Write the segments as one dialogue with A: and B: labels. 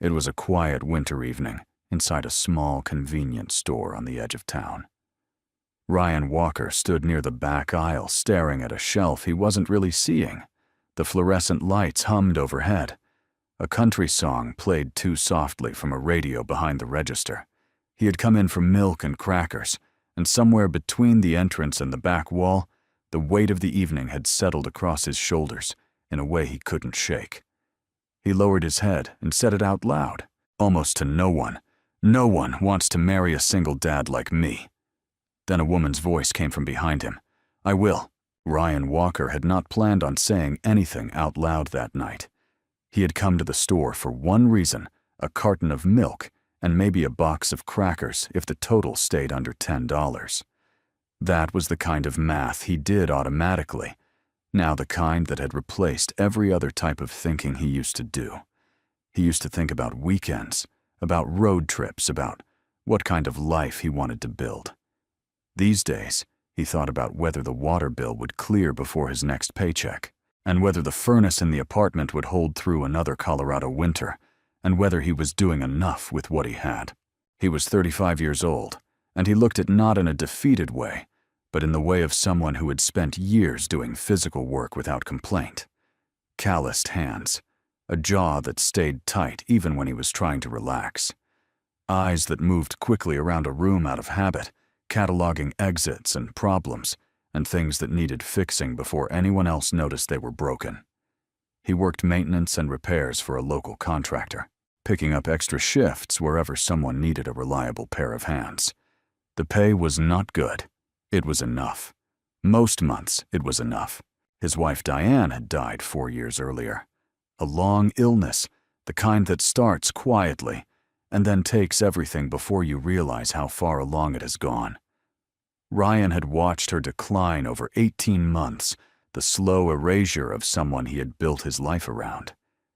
A: It was a quiet winter evening inside a small, convenience store on the edge of town. Ryan Walker stood near the back aisle staring at a shelf he wasn't really seeing. The fluorescent lights hummed overhead. A country song played too softly from a radio behind the register. He had come in for milk and crackers, and somewhere between the entrance and the back wall, the weight of the evening had settled across his shoulders in a way he couldn't shake. He lowered his head and said it out loud, almost to no one. "No one wants to marry a single dad like me." Then a woman's voice came from behind him. "I will." Ryan Walker had not planned on saying anything out loud that night. He had come to the store for one reason, a carton of milk and maybe a box of crackers if the total stayed under $10. That was the kind of math he did automatically, now the kind that had replaced every other type of thinking he used to do. He used to think about weekends, about road trips, about what kind of life he wanted to build. These days, he thought about whether the water bill would clear before his next paycheck, and whether the furnace in the apartment would hold through another Colorado winter, and whether he was doing enough with what he had. He was 35 years old, and he looked it not in a defeated way, but in the way of someone who had spent years doing physical work without complaint. Calloused hands, a jaw that stayed tight even when he was trying to relax, eyes that moved quickly around a room out of habit, cataloging exits and problems and things that needed fixing before anyone else noticed they were broken. He worked maintenance and repairs for a local contractor, picking up extra shifts wherever someone needed a reliable pair of hands. The pay was not good. It was enough. Most months, it was enough. His wife Diane had died 4 years earlier. A long illness, the kind that starts quietly and then takes everything before you realize how far along it has gone. Ryan had watched her decline over 18 months, the slow erasure of someone he had built his life around.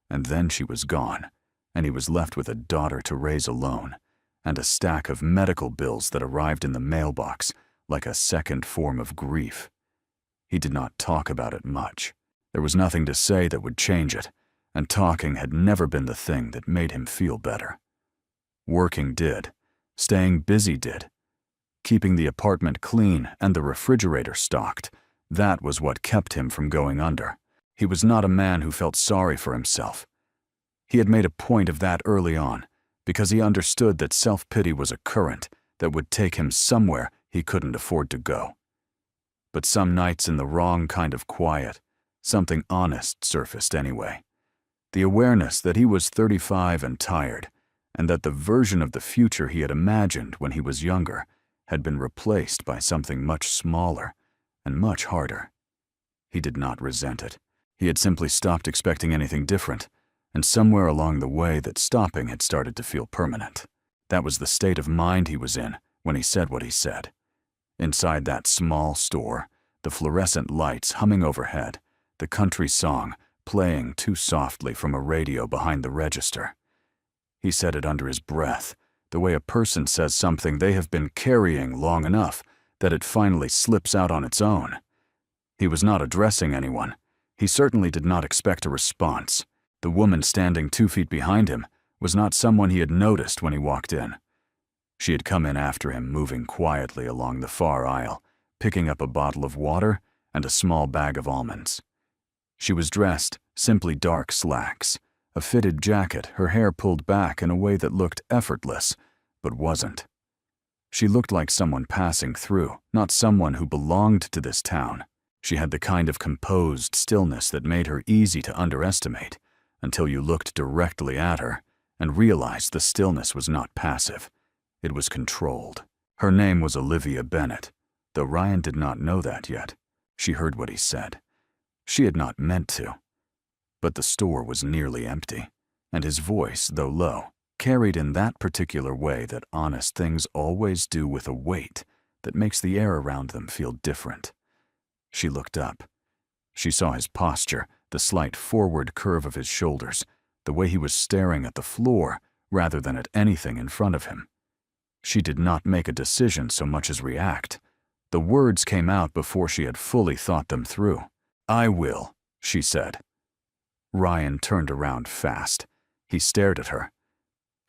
A: And then she was gone, and he was left with a daughter to raise alone, and a stack of medical bills that arrived in the mailbox like a second form of grief. He did not talk about it much. There was nothing to say that would change it, and talking had never been the thing that made him feel better. Working did. Staying busy did. Keeping the apartment clean and the refrigerator stocked, that was what kept him from going under. He was not a man who felt sorry for himself. He had made a point of that early on, because he understood that self-pity was a current that would take him somewhere he couldn't afford to go. But some nights in the wrong kind of quiet, something honest surfaced anyway. The awareness that he was 35 and tired, and that the version of the future he had imagined when he was younger had been replaced by something much smaller and much harder. He did not resent it. He had simply stopped expecting anything different, and somewhere along the way that stopping had started to feel permanent. That was the state of mind he was in when he said what he said. Inside that small store, the fluorescent lights humming overhead, the country song playing too softly from a radio behind the register. He said it under his breath, the way a person says something they have been carrying long enough that it finally slips out on its own. He was not addressing anyone. He certainly did not expect a response. The woman standing 2 feet behind him was not someone he had noticed when he walked in. She had come in after him, moving quietly along the far aisle, picking up a bottle of water and a small bag of almonds. She was dressed simply dark slacks, a fitted jacket, her hair pulled back in a way that looked effortless, but wasn't. She looked like someone passing through, not someone who belonged to this town. She had the kind of composed stillness that made her easy to underestimate until you looked directly at her and realized the stillness was not passive. It was controlled. Her name was Olivia Bennett, though Ryan did not know that yet. She heard what he said. She had not meant to. But the store was nearly empty, and his voice, though low, carried in that particular way that honest things always do with a weight that makes the air around them feel different. She looked up. She saw his posture, the slight forward curve of his shoulders, the way he was staring at the floor rather than at anything in front of him. She did not make a decision so much as react. The words came out before she had fully thought them through. "I will," she said. Ryan turned around fast. He stared at her.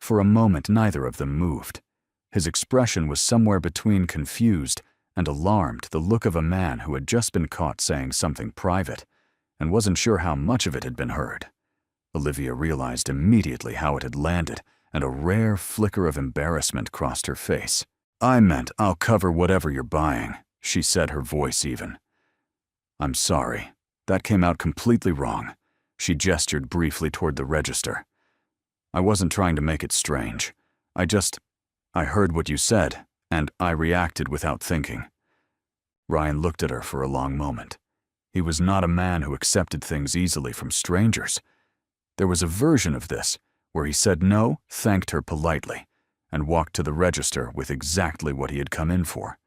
A: For a moment, neither of them moved. His expression was somewhere between confused and alarmed, the look of a man who had just been caught saying something private and wasn't sure how much of it had been heard. Olivia realized immediately how it had landed, and a rare flicker of embarrassment crossed her face. "I meant I'll cover whatever you're buying," she said, her voice even. "I'm sorry. That came out completely wrong." She gestured briefly toward the register. "I wasn't trying to make it strange. I heard what you said, and I reacted without thinking." Ryan looked at her for a long moment. He was not a man who accepted things easily from strangers. There was a version of this where he said no, thanked her politely, and walked to the register with exactly what he had come in for.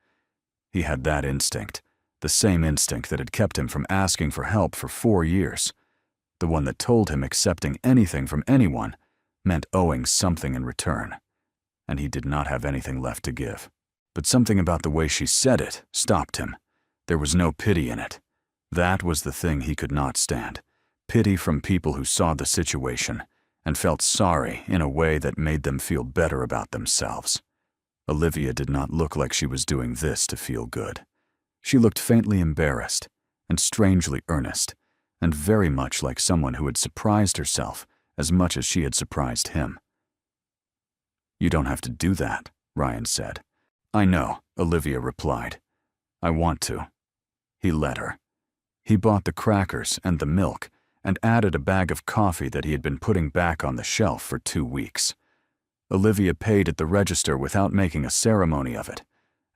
A: He had that instinct, the same instinct that had kept him from asking for help for 4 years, the one that told him accepting anything from anyone meant owing something in return, and he did not have anything left to give. But something about the way she said it stopped him. There was no pity in it. That was the thing he could not stand. Pity from people who saw the situation and felt sorry in a way that made them feel better about themselves. Olivia did not look like she was doing this to feel good. She looked faintly embarrassed and strangely earnest, and very much like someone who had surprised herself as much as she had surprised him. "You don't have to do that," Ryan said. "I know," Olivia replied. "I want to." He let her. He bought the crackers and the milk and added a bag of coffee that he had been putting back on the shelf for 2 weeks. Olivia paid at the register without making a ceremony of it,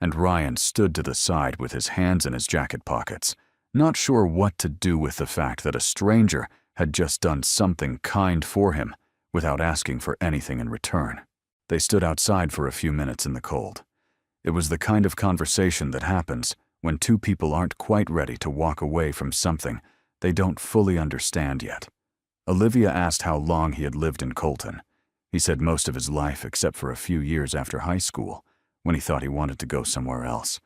A: and Ryan stood to the side with his hands in his jacket pockets, not sure what to do with the fact that a stranger had just done something kind for him without asking for anything in return. They stood outside for a few minutes in the cold. It was the kind of conversation that happens when two people aren't quite ready to walk away from something they don't fully understand yet. Olivia asked how long he had lived in Colton. He said most of his life except for a few years after high school, when he thought he wanted to go somewhere else.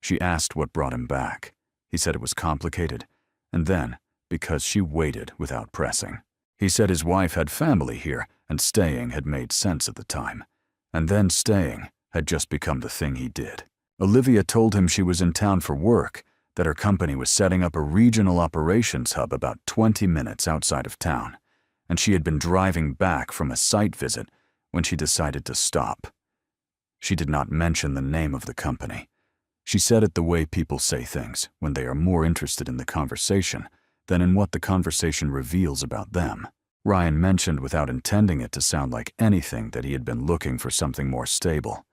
A: She asked what brought him back. He said it was complicated, and then, because she waited without pressing. He said his wife had family here, and staying had made sense at the time. And then staying had just become the thing he did. Olivia told him she was in town for work, that her company was setting up a regional operations hub about 20 minutes outside of town, and she had been driving back from a site visit when she decided to stop. She did not mention the name of the company. She said it the way people say things when they are more interested in the conversation than in what the conversation reveals about them. Ryan mentioned without intending it to sound like anything that he had been looking for something more stable.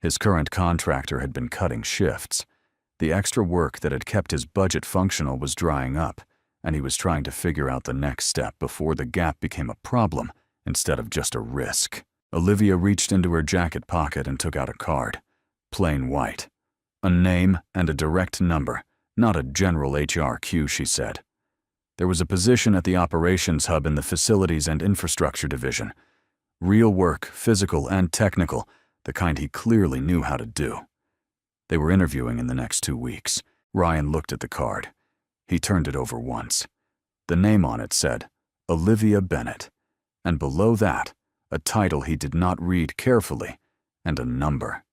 A: His current contractor had been cutting shifts. The extra work that had kept his budget functional was drying up, and he was trying to figure out the next step before the gap became a problem instead of just a risk. Olivia reached into her jacket pocket and took out a card. Plain white. A name and a direct number, not a general HRQ, she said. There was a position at the operations hub in the Facilities and Infrastructure Division. Real work, physical and technical, the kind he clearly knew how to do. They were interviewing in the next 2 weeks. Ryan looked at the card. He turned it over once. The name on it said, Olivia Bennett, and below that, a title he did not read carefully, and a number.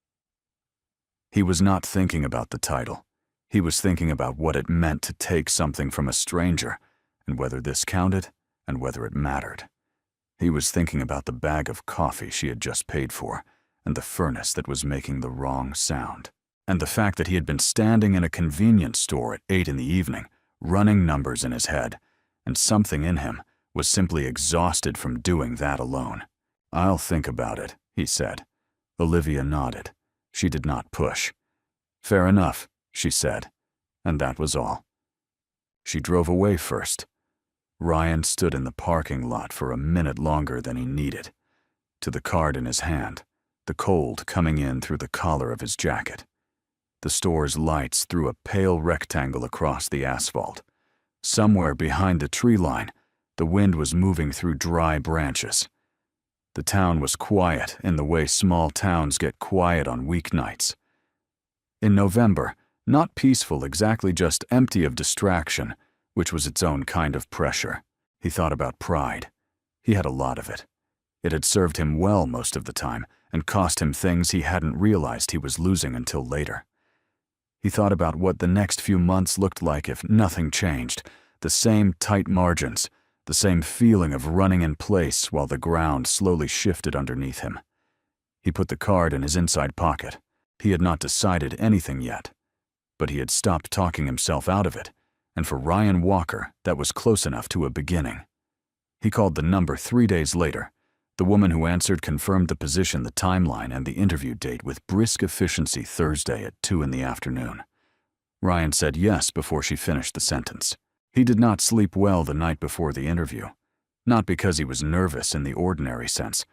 A: He was not thinking about the title. He was thinking about what it meant to take something from a stranger, and whether this counted, and whether it mattered. He was thinking about the bag of coffee she had just paid for, and the furnace that was making the wrong sound, and the fact that he had been standing in a convenience store at 8 in the evening, running numbers in his head, and something in him was simply exhausted from doing that alone. "I'll think about it," he said. Olivia nodded. She did not push. "Fair enough," she said, and that was all. She drove away first. Ryan stood in the parking lot for a minute longer than he needed, to the card in his hand, the cold coming in through the collar of his jacket. The store's lights threw a pale rectangle across the asphalt. Somewhere behind the tree line, the wind was moving through dry branches. The town was quiet in the way small towns get quiet on weeknights. In November, not peaceful exactly, just empty of distraction, which was its own kind of pressure. He thought about pride. He had a lot of it. It had served him well most of the time and cost him things he hadn't realized he was losing until later. He thought about what the next few months looked like if nothing changed, the same tight margins, the same feeling of running in place while the ground slowly shifted underneath him. He put the card in his inside pocket. He had not decided anything yet, but he had stopped talking himself out of it, and for Ryan Walker, that was close enough to a beginning. He called the number 3 days later. The woman who answered confirmed the position, the timeline, and the interview date with brisk efficiency Thursday at 2 in the afternoon. Ryan said yes before she finished the sentence. He did not sleep well the night before the interview, not because he was nervous in the ordinary sense,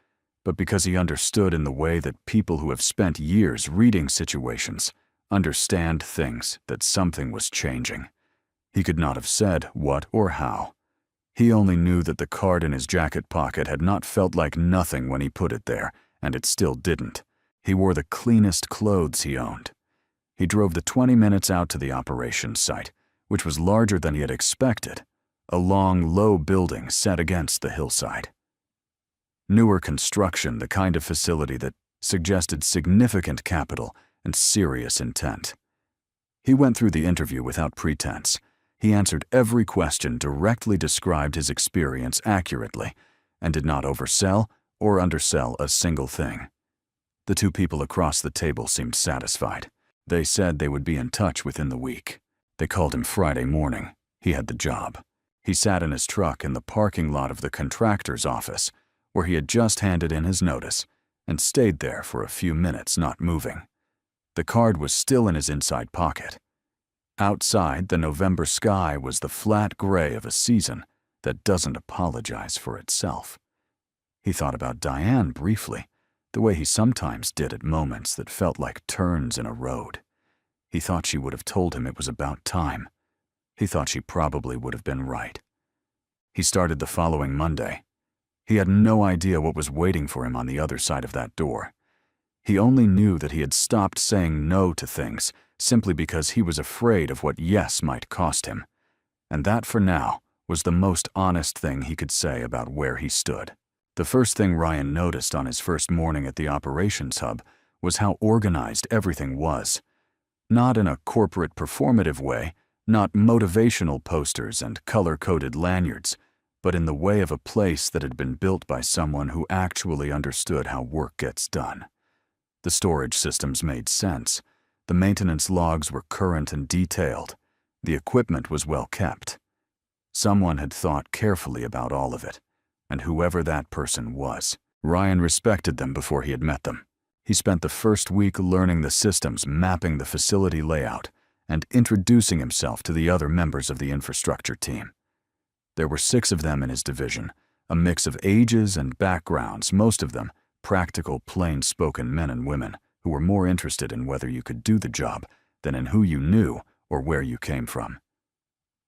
A: but because he understood in the way that people who have spent years reading situations understand things, that something was changing. He could not have said what or how. He only knew that the card in his jacket pocket had not felt like nothing when he put it there, and it still didn't. He wore the cleanest clothes he owned. He drove the 20 minutes out to the operations site, which was larger than he had expected, a long, low building set against the hillside. Newer construction, the kind of facility that suggested significant capital and serious intent. He went through the interview without pretense. He answered every question, directly described his experience accurately, and did not oversell or undersell a single thing. The two people across the table seemed satisfied. They said they would be in touch within the week. They called him Friday morning. He had the job. He sat in his truck in the parking lot of the contractor's office, where he had just handed in his notice, and stayed there for a few minutes, not moving. The card was still in his inside pocket. Outside, the November sky was the flat gray of a season that doesn't apologize for itself. He thought about Diane briefly, the way he sometimes did at moments that felt like turns in a road. He thought she would have told him it was about time. He thought she probably would have been right. He started the following Monday. He had no idea what was waiting for him on the other side of that door. He only knew that he had stopped saying no to things simply because he was afraid of what yes might cost him. And that, for now, was the most honest thing he could say about where he stood. The first thing Ryan noticed on his first morning at the operations hub was how organized everything was. Not in a corporate performative way, not motivational posters and color-coded lanyards, but in the way of a place that had been built by someone who actually understood how work gets done. The storage systems made sense. The maintenance logs were current and detailed. The equipment was well kept. Someone had thought carefully about all of it, and whoever that person was, Ryan respected them before he had met them. He spent the first week learning the systems, mapping the facility layout, and introducing himself to the other members of the infrastructure team. There were 6 of them in his division, a mix of ages and backgrounds, most of them practical, plain-spoken men and women who were more interested in whether you could do the job than in who you knew or where you came from.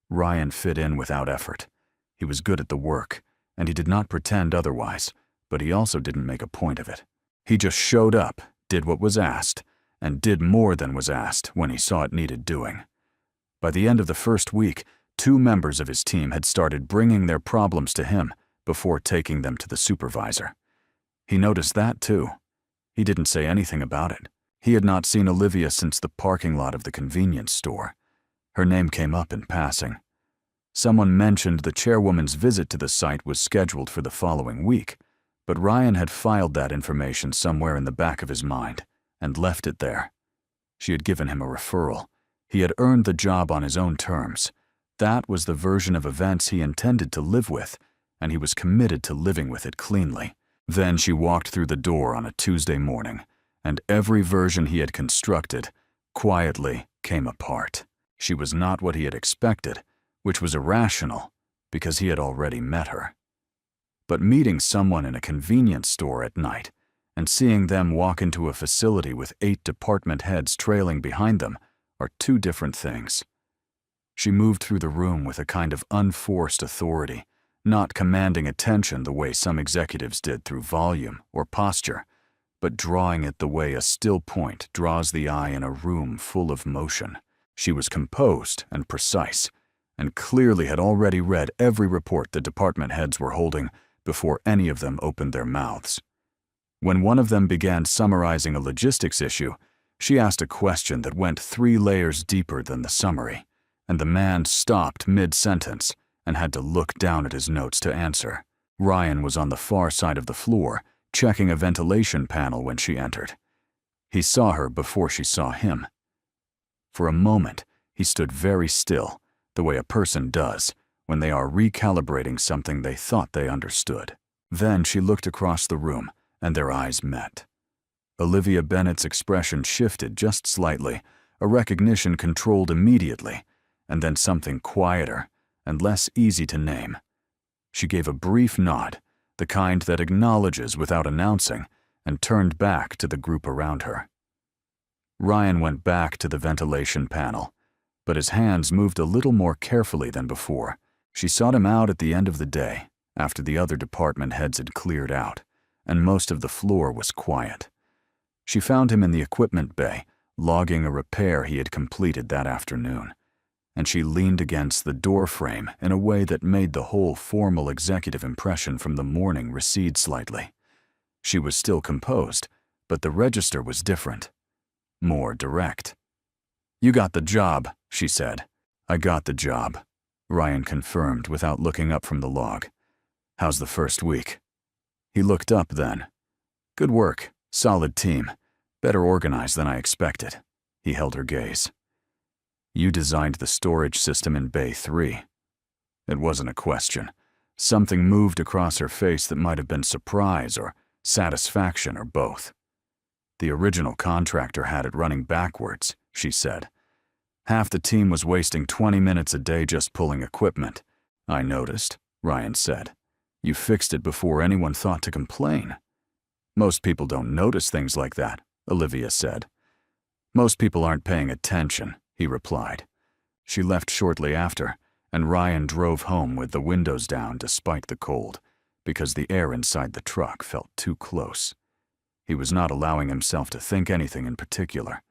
A: Ryan fit in without effort. He was good at the work, and he did not pretend otherwise, but he also didn't make a point of it. He just showed up, did what was asked, and did more than was asked when he saw it needed doing. By the end of the first week, 2 members of his team had started bringing their problems to him before taking them to the supervisor. He noticed that too. He didn't say anything about it. He had not seen Olivia since the parking lot of the convenience store. Her name came up in passing. Someone mentioned the chairwoman's visit to the site was scheduled for the following week, but Ryan had filed that information somewhere in the back of his mind and left it there. She had given him a referral. He had earned the job on his own terms. That was the version of events he intended to live with, and he was committed to living with it cleanly. Then she walked through the door on a Tuesday morning, and every version he had constructed, quietly, came apart. She was not what he had expected, which was irrational, because he had already met her. But meeting someone in a convenience store at night, and seeing them walk into a facility with 8 department heads trailing behind them, are 2 different things. She moved through the room with a kind of unforced authority, not commanding attention the way some executives did through volume or posture, but drawing it the way a still point draws the eye in a room full of motion. She was composed and precise, and clearly had already read every report the department heads were holding before any of them opened their mouths. When one of them began summarizing a logistics issue, she asked a question that went 3 layers deeper than the summary, and the man stopped mid-sentence and had to look down at his notes to answer. Ryan was on the far side of the floor, checking a ventilation panel when she entered. He saw her before she saw him. For a moment, he stood very still, the way a person does when they are recalibrating something they thought they understood. Then she looked across the room, and their eyes met. Olivia Bennett's expression shifted just slightly, a recognition controlled immediately, and then something quieter and less easy to name. She gave a brief nod, the kind that acknowledges without announcing, and turned back to the group around her. Ryan went back to the ventilation panel, but his hands moved a little more carefully than before. She sought him out at the end of the day, after the other department heads had cleared out, and most of the floor was quiet. She found him in the equipment bay, logging a repair he had completed that afternoon, and she leaned against the door frame in a way that made the whole formal executive impression from the morning recede slightly. She was still composed, but the register was different, more direct. "You got the job," she said. "I got the job," Ryan confirmed without looking up from the log. "How's the first week?" He looked up then. "Good work, solid team, better organized than I expected." He held her gaze. "You designed the storage system in Bay 3. It wasn't a question. Something moved across her face that might have been surprise or satisfaction or both. "The original contractor had it running backwards," she said. "Half the team was wasting 20 minutes a day just pulling equipment. I noticed," Ryan said. "You fixed it before anyone thought to complain." "Most people don't notice things like that," Olivia said. "Most people aren't paying attention," he replied. She left shortly after, and Ryan drove home with the windows down despite the cold, because the air inside the truck felt too close. He was not allowing himself to think anything in particular.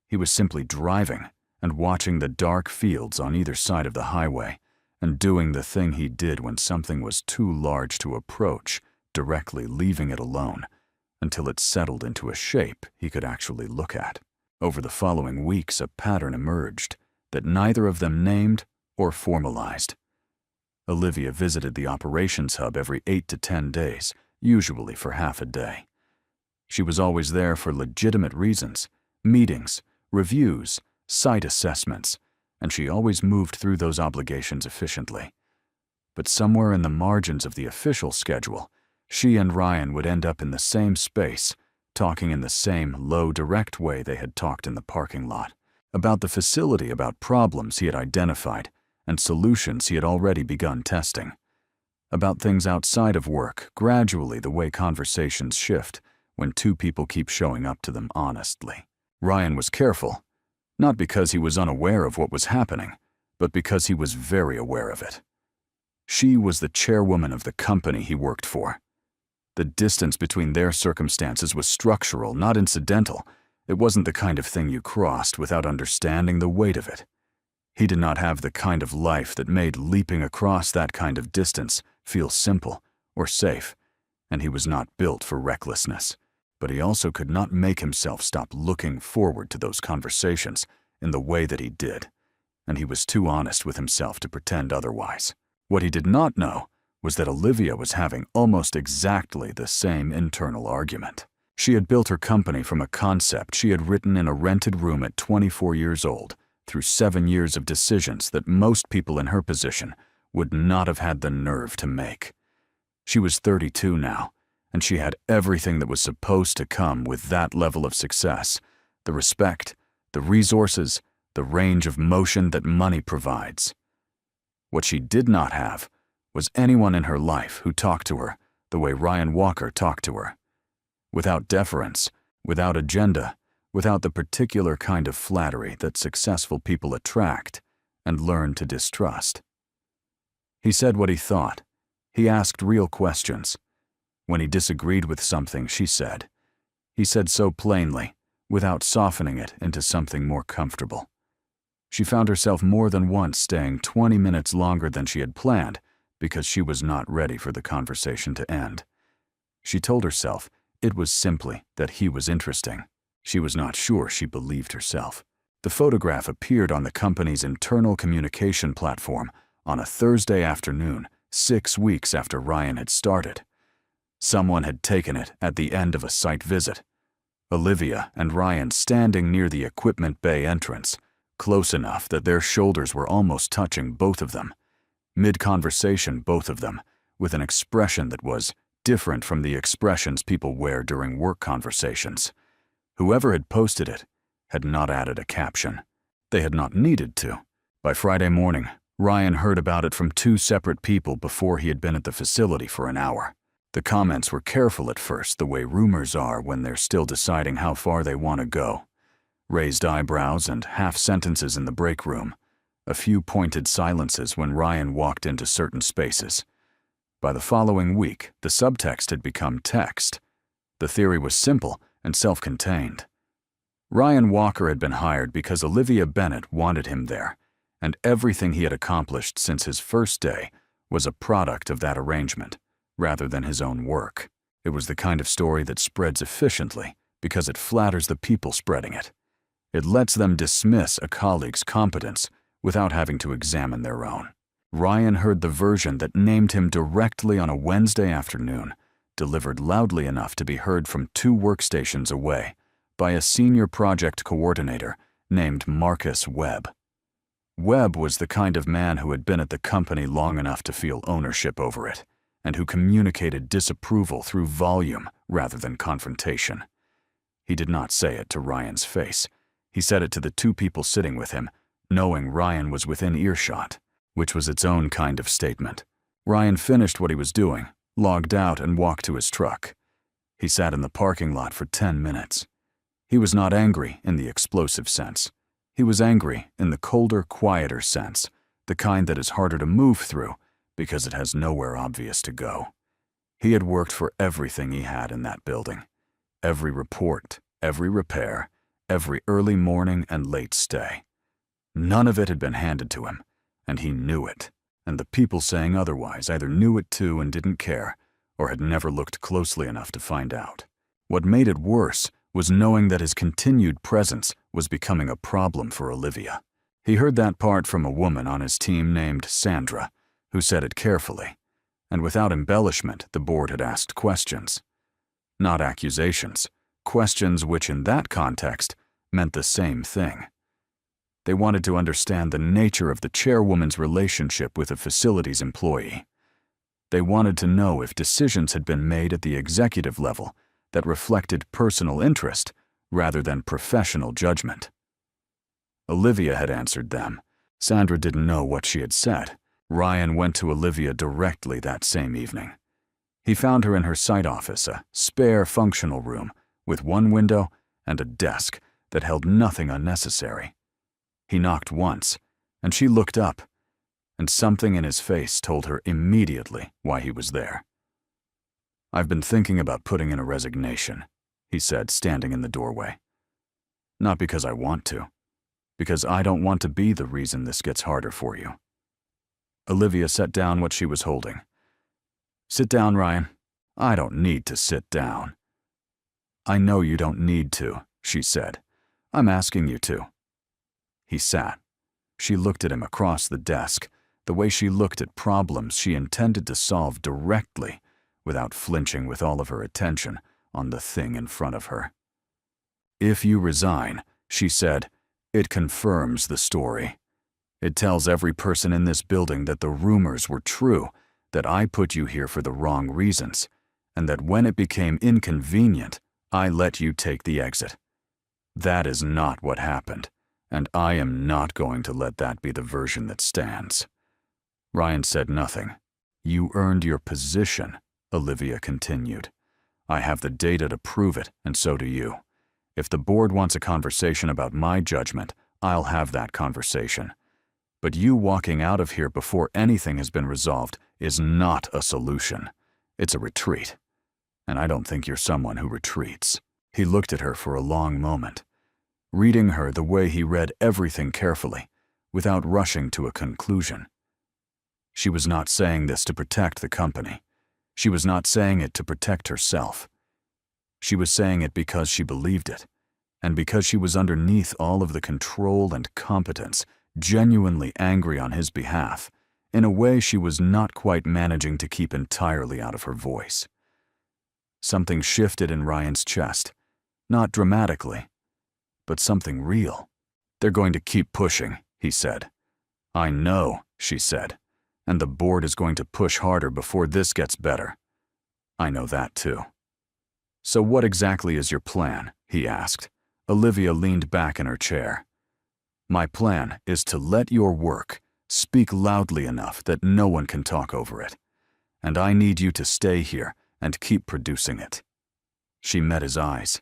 A: He was simply driving and watching the dark fields on either side of the highway, and doing the thing he did when something was too large to approach, directly leaving it alone, until it settled into a shape he could actually look at. Over the following weeks, a pattern emerged that neither of them named or formalized. Olivia visited the operations hub every 8 to 10 days, usually for half a day. She was always there for legitimate reasons, meetings, reviews, site assessments, and she always moved through those obligations efficiently. But somewhere in the margins of the official schedule, she and Ryan would end up in the same space, talking in the same low, direct way they had talked in the parking lot, about the facility, about problems he had identified, and solutions he had already begun testing. About things outside of work, gradually the way conversations shift when two people keep showing up to them honestly. Ryan was careful, not because he was unaware of what was happening, but because he was very aware of it. She was the chairwoman of the company he worked for. The distance between their circumstances was structural, not incidental. It wasn't the kind of thing you crossed without understanding the weight of it. He did not have the kind of life that made leaping across that kind of distance feel simple or safe, and he was not built for recklessness. But he also could not make himself stop looking forward to those conversations in the way that he did, and he was too honest with himself to pretend otherwise. What he did not know was that Olivia was having almost exactly the same internal argument. She had built her company from a concept she had written in a rented room at 24 years old, through 7 years of decisions that most people in her position would not have had the nerve to make. She was 32 now, and she had everything that was supposed to come with that level of success: the respect, the resources, the range of motion that money provides. What she did not have was anyone in her life who talked to her the way Ryan Walker talked to her. Without deference, without agenda, without the particular kind of flattery that successful people attract and learn to distrust. He said what he thought. He asked real questions. When he disagreed with something, she said. He said so plainly, without softening it into something more comfortable. She found herself more than once staying 20 minutes longer than she had planned because she was not ready for the conversation to end. She told herself it was simply that he was interesting. She was not sure she believed herself. The photograph appeared on the company's internal communication platform on a Thursday afternoon, 6 weeks after Ryan had started. Someone had taken it at the end of a site visit. Olivia and Ryan standing near the equipment bay entrance, close enough that their shoulders were almost touching both of them. Mid-conversation, both of them, with an expression that was different from the expressions people wear during work conversations. Whoever had posted it had not added a caption. They had not needed to. By Friday morning, Ryan heard about it from 2 separate people before he had been at the facility for an hour. The comments were careful at first, the way rumors are when they're still deciding how far they want to go. Raised eyebrows and half-sentences in the break room. A few pointed silences when Ryan walked into certain spaces. By the following week, the subtext had become text. The theory was simple and self-contained. Ryan Walker had been hired because Olivia Bennett wanted him there, and everything he had accomplished since his first day was a product of that arrangement, rather than his own work. It was the kind of story that spreads efficiently because it flatters the people spreading it. It lets them dismiss a colleague's competence without having to examine their own. Ryan heard the version that named him directly on a Wednesday afternoon, delivered loudly enough to be heard from 2 workstations away by a senior project coordinator named Marcus Webb. Webb was the kind of man who had been at the company long enough to feel ownership over it, and who communicated disapproval through volume rather than confrontation. He did not say it to Ryan's face. He said it to the 2 people sitting with him, knowing Ryan was within earshot, which was its own kind of statement. Ryan finished what he was doing, logged out, and walked to his truck. He sat in the parking lot for 10 minutes. He was not angry in the explosive sense. He was angry in the colder, quieter sense, the kind that is harder to move through because it has nowhere obvious to go. He had worked for everything he had in that building. Every report, every repair, every early morning and late stay. None of it had been handed to him, and he knew it, and the people saying otherwise either knew it too and didn't care, or had never looked closely enough to find out. What made it worse was knowing that his continued presence was becoming a problem for Olivia. He heard that part from a woman on his team named Sandra, who said it carefully, and without embellishment the board had asked questions. Not accusations, questions which in that context meant the same thing. They wanted to understand the nature of the chairwoman's relationship with a facilities employee. They wanted to know if decisions had been made at the executive level that reflected personal interest rather than professional judgment. Olivia had answered them. Sandra didn't know what she had said. Ryan went to Olivia directly that same evening. He found her in her site office, a spare functional room with 1 window and a desk that held nothing unnecessary. He knocked once, and she looked up, and something in his face told her immediately why he was there. "I've been thinking about putting in a resignation," he said, standing in the doorway. "Not because I want to, because I don't want to be the reason this gets harder for you." Olivia set down what she was holding. "Sit down, Ryan. I don't need to sit down." "I know you don't need to," she said. "I'm asking you to." He sat. She looked at him across the desk, the way she looked at problems she intended to solve directly, without flinching with all of her attention on the thing in front of her. "If you resign," she said, "it confirms the story. It tells every person in this building that the rumors were true, that I put you here for the wrong reasons, and that when it became inconvenient, I let you take the exit. That is not what happened, and I am not going to let that be the version that stands." Ryan said nothing. "You earned your position," Olivia continued. "I have the data to prove it, and so do you. If the board wants a conversation about my judgment, I'll have that conversation. But you walking out of here before anything has been resolved is not a solution. It's a retreat. And I don't think you're someone who retreats." He looked at her for a long moment, reading her the way he read everything carefully, without rushing to a conclusion. She was not saying this to protect the company. She was not saying it to protect herself. She was saying it because she believed it, and because she was underneath all of the control and competence, genuinely angry on his behalf, in a way she was not quite managing to keep entirely out of her voice. Something shifted in Ryan's chest, not dramatically, but something real. "They're going to keep pushing," he said. "I know," she said, "and the board is going to push harder before this gets better." "I know that too." "So what exactly is your plan?" he asked. Olivia leaned back in her chair. "My plan is to let your work speak loudly enough that no one can talk over it. And I need you to stay here and keep producing it." She met his eyes.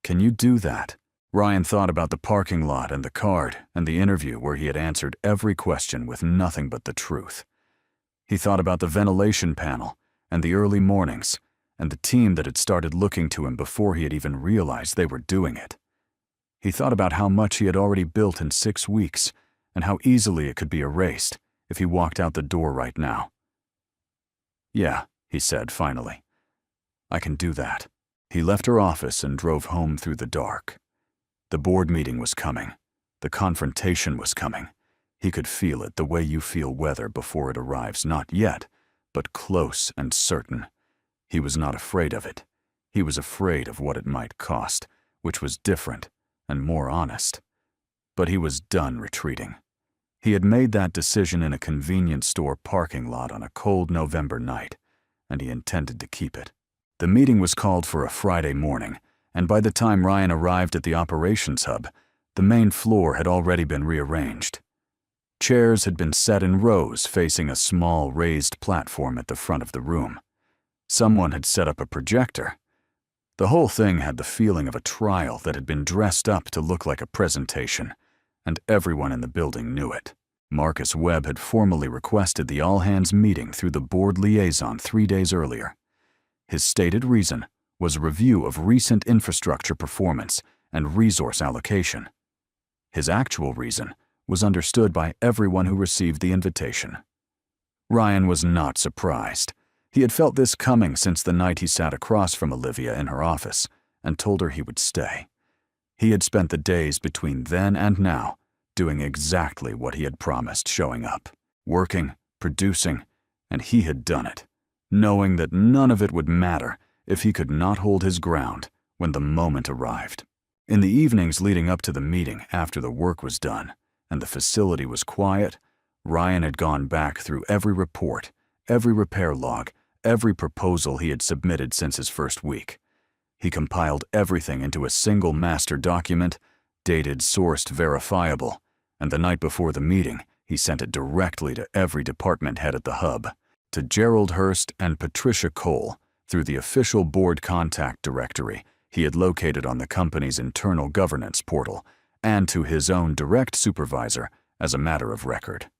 A: "Can you do that?" Ryan thought about the parking lot and the card and the interview where he had answered every question with nothing but the truth. He thought about the ventilation panel and the early mornings and the team that had started looking to him before he had even realized they were doing it. He thought about how much he had already built in 6 weeks and how easily it could be erased if he walked out the door right now. "Yeah," he said finally. "I can do that." He left her office and drove home through the dark. The board meeting was coming. The confrontation was coming. He could feel it the way you feel weather before it arrives, not yet, but close and certain. He was not afraid of it. He was afraid of what it might cost, which was different and more honest. But he was done retreating. He had made that decision in a convenience store parking lot on a cold November night, and he intended to keep it. The meeting was called for a Friday morning, and by the time Ryan arrived at the operations hub, the main floor had already been rearranged. Chairs had been set in rows facing a small raised platform at the front of the room. Someone had set up a projector. The whole thing had the feeling of a trial that had been dressed up to look like a presentation, and everyone in the building knew it. Marcus Webb had formally requested the all-hands meeting through the board liaison 3 days earlier. His stated reason was a review of recent infrastructure performance and resource allocation. His actual reason was understood by everyone who received the invitation. Ryan was not surprised. He had felt this coming since the night he sat across from Olivia in her office and told her he would stay. He had spent the days between then and now doing exactly what he had promised, showing up, working, producing, and he had done it, knowing that none of it would matter if he could not hold his ground when the moment arrived. In the evenings leading up to the meeting after the work was done and the facility was quiet, Ryan had gone back through every report, every repair log, every proposal he had submitted since his first week. He compiled everything into a single master document, dated, sourced, verifiable, and the night before the meeting, he sent it directly to every department head at the hub, to Gerald Hurst and Patricia Cole, through the official board contact directory he had located on the company's internal governance portal, and to his own direct supervisor as a matter of record.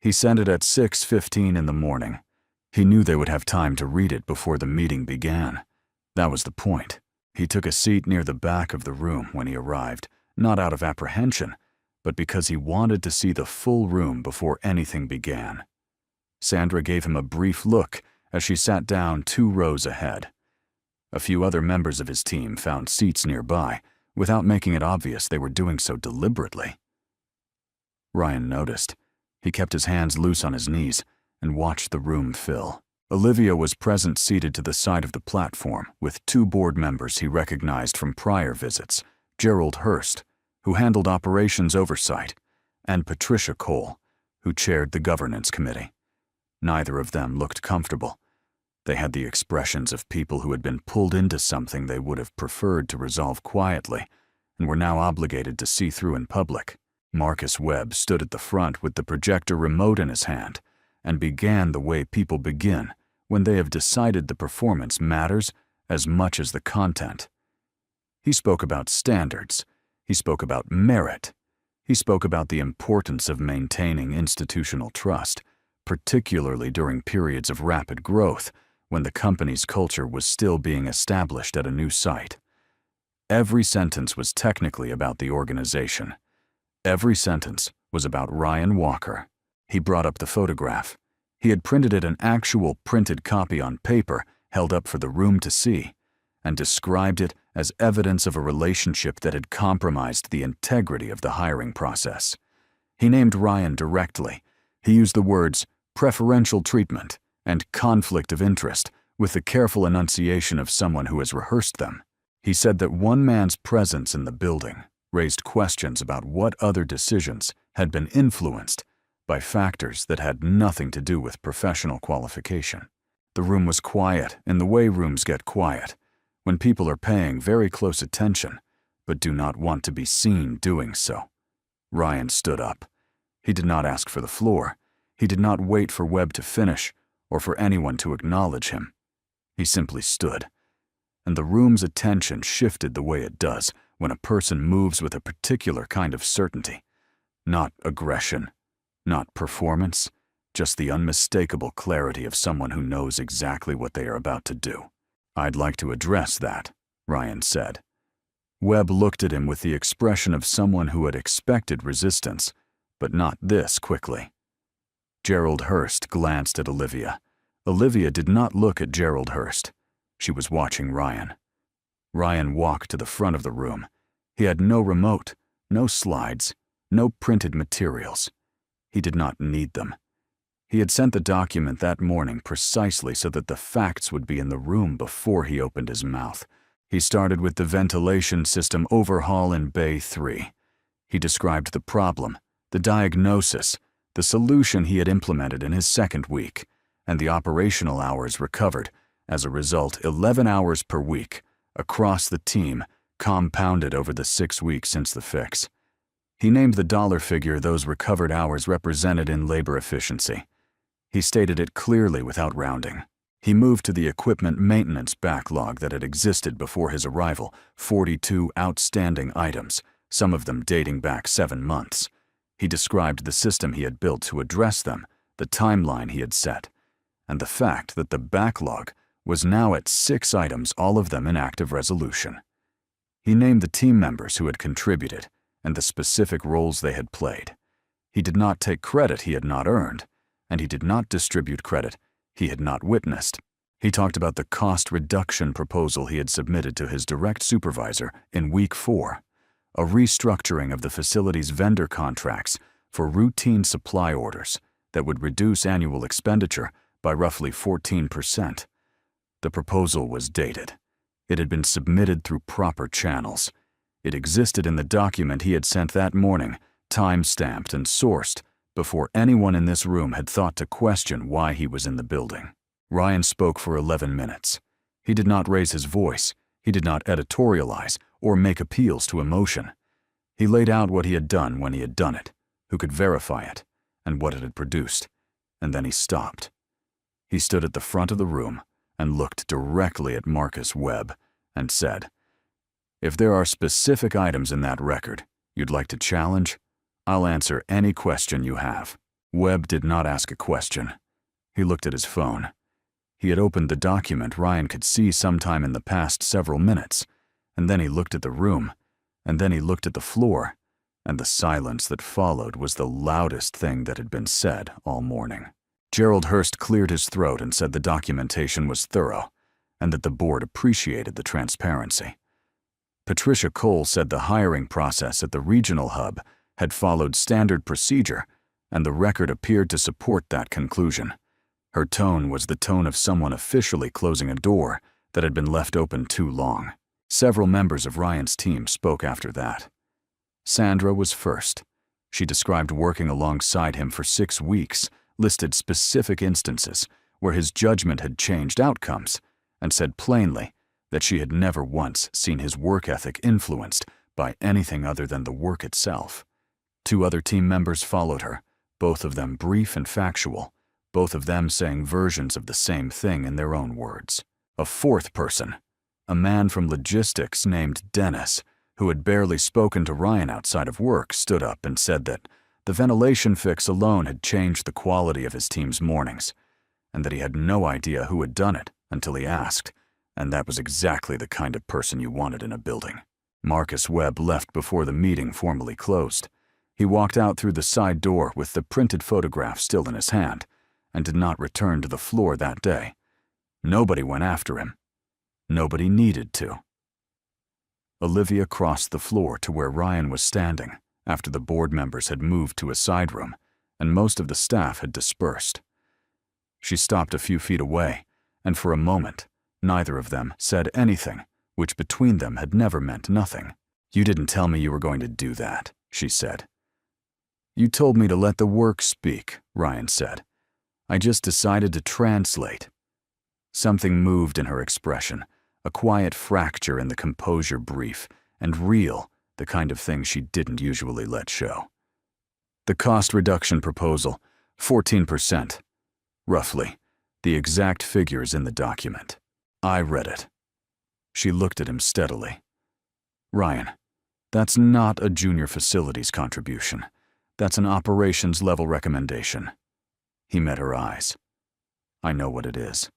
A: He sent it at 6:15 in the morning. He knew they would have time to read it before the meeting began. That was the point. He took a seat near the back of the room when he arrived, not out of apprehension, but because he wanted to see the full room before anything began. Sandra gave him a brief look as she sat down 2 rows ahead. A few other members of his team found seats nearby, without making it obvious they were doing so deliberately. Ryan noticed. He kept his hands loose on his knees and watched the room fill. Olivia was present, seated to the side of the platform, with 2 board members he recognized from prior visits, Gerald Hurst, who handled operations oversight, and Patricia Cole, who chaired the governance committee. Neither of them looked comfortable. They had the expressions of people who had been pulled into something they would have preferred to resolve quietly and were now obligated to see through in public. Marcus Webb stood at the front with the projector remote in his hand and began the way people begin when they have decided the performance matters as much as the content. He spoke about standards. He spoke about merit. He spoke about the importance of maintaining institutional trust, particularly during periods of rapid growth when the company's culture was still being established at a new site. Every sentence was technically about the organization. Every sentence was about Ryan Walker. He brought up the photograph. He had printed it an actual printed copy on paper held up for the room to see, and described it as evidence of a relationship that had compromised the integrity of the hiring process. He named Ryan directly. He used the words preferential treatment and conflict of interest with the careful enunciation of someone who has rehearsed them. He said that one man's presence in the building raised questions about what other decisions had been influenced by factors that had nothing to do with professional qualification. The room was quiet in the way rooms get quiet, when people are paying very close attention but do not want to be seen doing so. Ryan stood up. He did not ask for the floor. He did not wait for Webb to finish or for anyone to acknowledge him. He simply stood, and the room's attention shifted the way it does when a person moves with a particular kind of certainty. Not aggression, not performance, just the unmistakable clarity of someone who knows exactly what they are about to do. "I'd like to address that," Ryan said. Webb looked at him with the expression of someone who had expected resistance, but not this quickly. Gerald Hurst glanced at Olivia. Olivia did not look at Gerald Hurst. She was watching Ryan. Ryan walked to the front of the room. He had no remote, no slides, no printed materials. He did not need them. He had sent the document that morning precisely so that the facts would be in the room before he opened his mouth. He started with the ventilation system overhaul in Bay 3. He described the problem, the diagnosis, the solution he had implemented in his second week, and the operational hours recovered. As a result, 11 hours per week, across the team, compounded over the 6 weeks since the fix. He named the dollar figure those recovered hours represented in labor efficiency. He stated it clearly without rounding. He moved to the equipment maintenance backlog that had existed before his arrival, 42 outstanding items, some of them dating back 7 months. He described the system he had built to address them, the timeline he had set, and the fact that the backlog was now at 6 items, all of them in active resolution. He named the team members who had contributed and the specific roles they had played. He did not take credit he had not earned, and he did not distribute credit he had not witnessed. He talked about the cost reduction proposal he had submitted to his direct supervisor in week 4, a restructuring of the facility's vendor contracts for routine supply orders that would reduce annual expenditure by roughly 14%. The proposal was dated. It had been submitted through proper channels. It existed in the document he had sent that morning, time-stamped and sourced, before anyone in this room had thought to question why he was in the building. Ryan spoke for 11 minutes. He did not raise his voice. He did not editorialize or make appeals to emotion. He laid out what he had done when he had done it, who could verify it, and what it had produced, and then he stopped. He stood at the front of the room and looked directly at Marcus Webb and said, "If there are specific items in that record you'd like to challenge, I'll answer any question you have." Webb did not ask a question. He looked at his phone. He had opened the document Ryan could see sometime in the past several minutes, and then he looked at the room, and then he looked at the floor, and the silence that followed was the loudest thing that had been said all morning. Gerald Hurst cleared his throat and said the documentation was thorough, and that the board appreciated the transparency. Patricia Cole said the hiring process at the regional hub had followed standard procedure, and the record appeared to support that conclusion. Her tone was the tone of someone officially closing a door that had been left open too long. Several members of Ryan's team spoke after that. Sandra was first. She described working alongside him for 6 weeks, listed specific instances where his judgment had changed outcomes, and said plainly that she had never once seen his work ethic influenced by anything other than the work itself. 2 other team members followed her, both of them brief and factual, both of them saying versions of the same thing in their own words. A 4th person, a man from logistics named Dennis, who had barely spoken to Ryan outside of work, stood up and said that the ventilation fix alone had changed the quality of his team's mornings, and that he had no idea who had done it until he asked, and that was exactly the kind of person you wanted in a building. Marcus Webb left before the meeting formally closed. He walked out through the side door with the printed photograph still in his hand, and did not return to the floor that day. Nobody went after him. Nobody needed to. Olivia crossed the floor to where Ryan was standing after the board members had moved to a side room and most of the staff had dispersed. She stopped a few feet away, and for a moment, neither of them said anything, which between them had never meant nothing. "You didn't tell me you were going to do that," she said. "You told me to let the work speak," Ryan said. "I just decided to translate." Something moved in her expression, a quiet fracture in the composure brief, and real, the kind of thing she didn't usually let show. "The cost reduction proposal, 14%. Roughly, the exact figures in the document. I read it." She looked at him steadily. "Ryan, that's not a junior facilities contribution. That's an operations-level recommendation." He met her eyes. "I know what it is.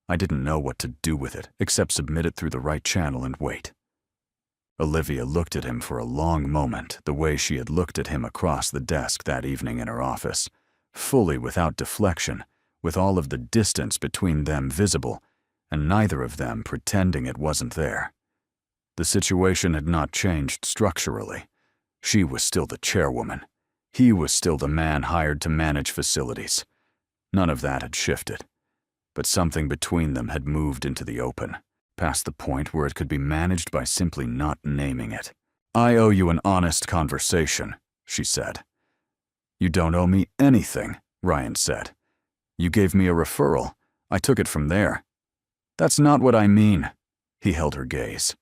A: I didn't know what to do with it except submit it through the right channel and wait." Olivia looked at him for a long moment, the way she had looked at him across the desk that evening in her office, fully without deflection, with all of the distance between them visible, and neither of them pretending it wasn't there. The situation had not changed structurally. She was still the chairwoman. He was still the man hired to manage facilities. None of that had shifted. But something between them had moved into the open, past the point where it could be managed by simply not naming it. "I owe you an honest conversation," she said. "You don't owe me anything," Ryan said. "You gave me a referral. I took it from there." "That's not what I mean." He held her gaze.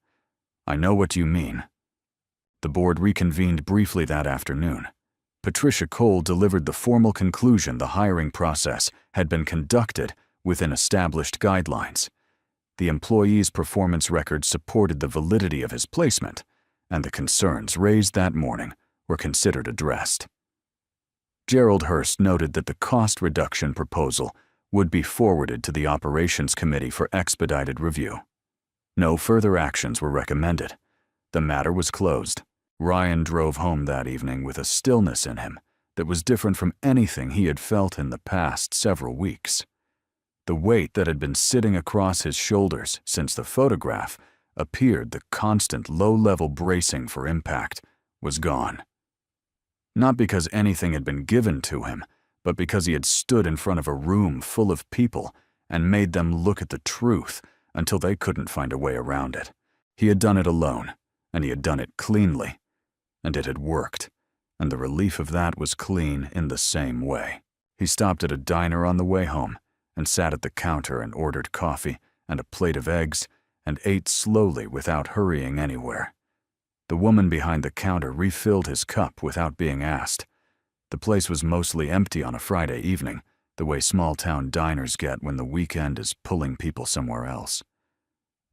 A: "I know what you mean." The board reconvened briefly that afternoon. Patricia Cole delivered the formal conclusion the hiring process had been conducted within established guidelines. The employee's performance record supported the validity of his placement, and the concerns raised that morning were considered addressed. Gerald Hurst noted that the cost reduction proposal would be forwarded to the Operations Committee for expedited review. No further actions were recommended. The matter was closed. Ryan drove home that evening with a stillness in him that was different from anything he had felt in the past several weeks. The weight that had been sitting across his shoulders since the photograph appeared, the constant low-level bracing for impact was gone. Not because anything had been given to him, but because he had stood in front of a room full of people and made them look at the truth until they couldn't find a way around it. He had done it alone, and he had done it cleanly, and it had worked, and the relief of that was clean in the same way. He stopped at a diner on the way home and sat at the counter and ordered coffee and a plate of eggs and ate slowly without hurrying anywhere. The woman behind the counter refilled his cup without being asked. The place was mostly empty on a Friday evening, the way small-town diners get when the weekend is pulling people somewhere else.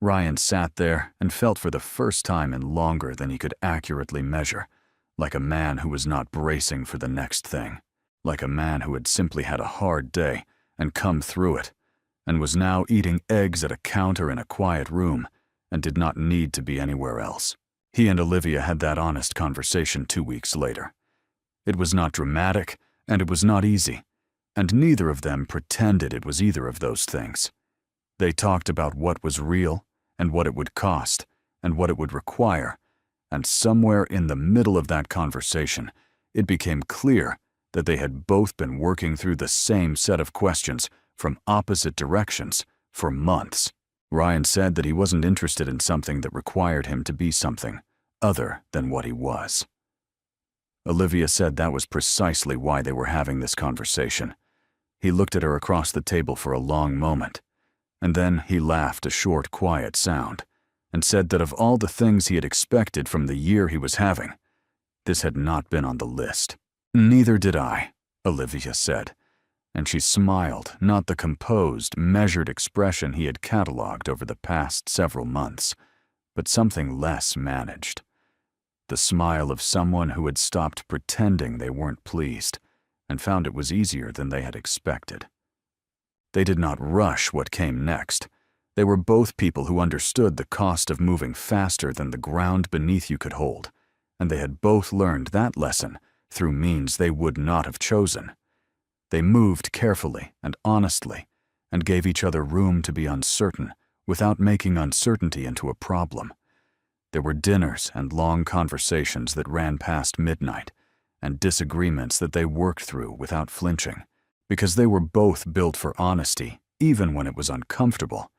A: Ryan sat there and felt for the first time in longer than he could accurately measure, like a man who was not bracing for the next thing, like a man who had simply had a hard day and come through it, and was now eating eggs at a counter in a quiet room and did not need to be anywhere else. He and Olivia had that honest conversation 2 weeks later. It was not dramatic, and it was not easy, and neither of them pretended it was either of those things. They talked about what was real, and what it would cost, and what it would require, and somewhere in the middle of that conversation, it became clear that they had both been working through the same set of questions from opposite directions for months. Ryan said that he wasn't interested in something that required him to be something other than what he was. Olivia said that was precisely why they were having this conversation. He looked at her across the table for a long moment, and then he laughed a short, quiet sound, and said that of all the things he had expected from the year he was having, this had not been on the list. "Neither did I," Olivia said, and she smiled, not the composed, measured expression he had catalogued over the past several months, but something less managed. The smile of someone who had stopped pretending they weren't pleased and found it was easier than they had expected. They did not rush what came next. They were both people who understood the cost of moving faster than the ground beneath you could hold, and they had both learned that lesson through means they would not have chosen. They moved carefully and honestly, and gave each other room to be uncertain without making uncertainty into a problem. There were dinners and long conversations that ran past midnight, and disagreements that they worked through without flinching, because they were both built for honesty, even when it was uncomfortable,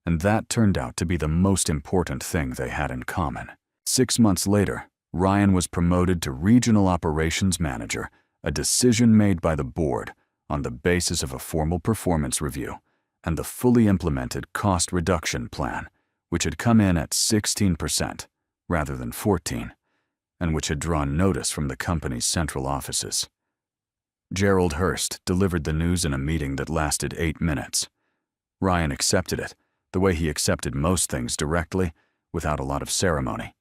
A: and that turned out to be the most important thing they had in common. 6 months later, Ryan was promoted to Regional Operations Manager, a decision made by the board on the basis of a formal performance review and the fully implemented cost reduction plan, which had come in at 16% rather than 14%, and which had drawn notice from the company's central offices. Gerald Hurst delivered the news in a meeting that lasted 8 minutes. Ryan accepted it, the way he accepted most things directly, without a lot of ceremony,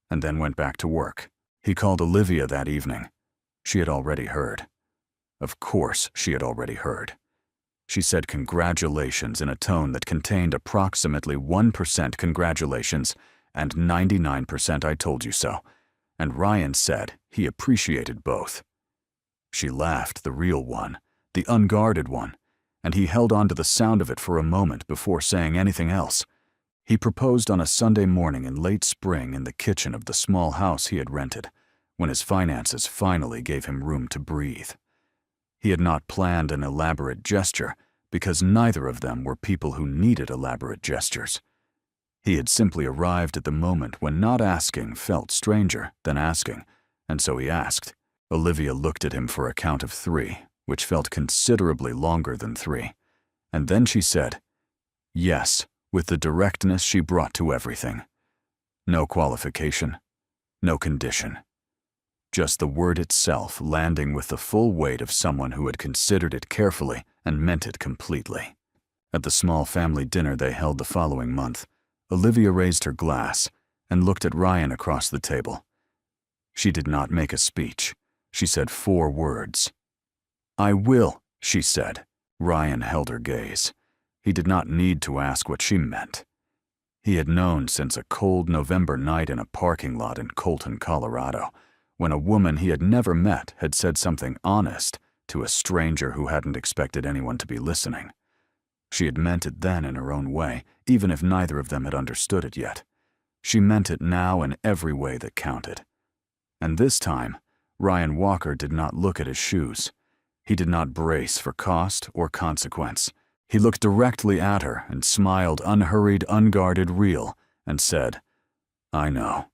A: and then went back to work. He called Olivia that evening. She had already heard. Of course, she had already heard. She said congratulations in a tone that contained approximately 1% congratulations and 99% I told you so, and Ryan said he appreciated both. She laughed, the real one, the unguarded one, and he held on to the sound of it for a moment before saying anything else. He proposed on a Sunday morning in late spring in the kitchen of the small house he had rented, when his finances finally gave him room to breathe. He had not planned an elaborate gesture because neither of them were people who needed elaborate gestures. He had simply arrived at the moment when not asking felt stranger than asking, and so he asked. Olivia looked at him for a count of 3, which felt considerably longer than 3, and then she said, yes, with the directness she brought to everything. No qualification, no condition. Just the word itself landing with the full weight of someone who had considered it carefully and meant it completely. At the small family dinner they held the following month, Olivia raised her glass and looked at Ryan across the table. She did not make a speech. She said 4 words. I will, she said. Ryan held her gaze. He did not need to ask what she meant. He had known since a cold November night in a parking lot in Colton, Colorado, when a woman he had never met had said something honest to a stranger who hadn't expected anyone to be listening. She had meant it then in her own way, even if neither of them had understood it yet. She meant it now in every way that counted. And this time, Ryan Walker did not look at his shoes. He did not brace for cost or consequence. He looked directly at her and smiled unhurried, unguarded real and said, I know.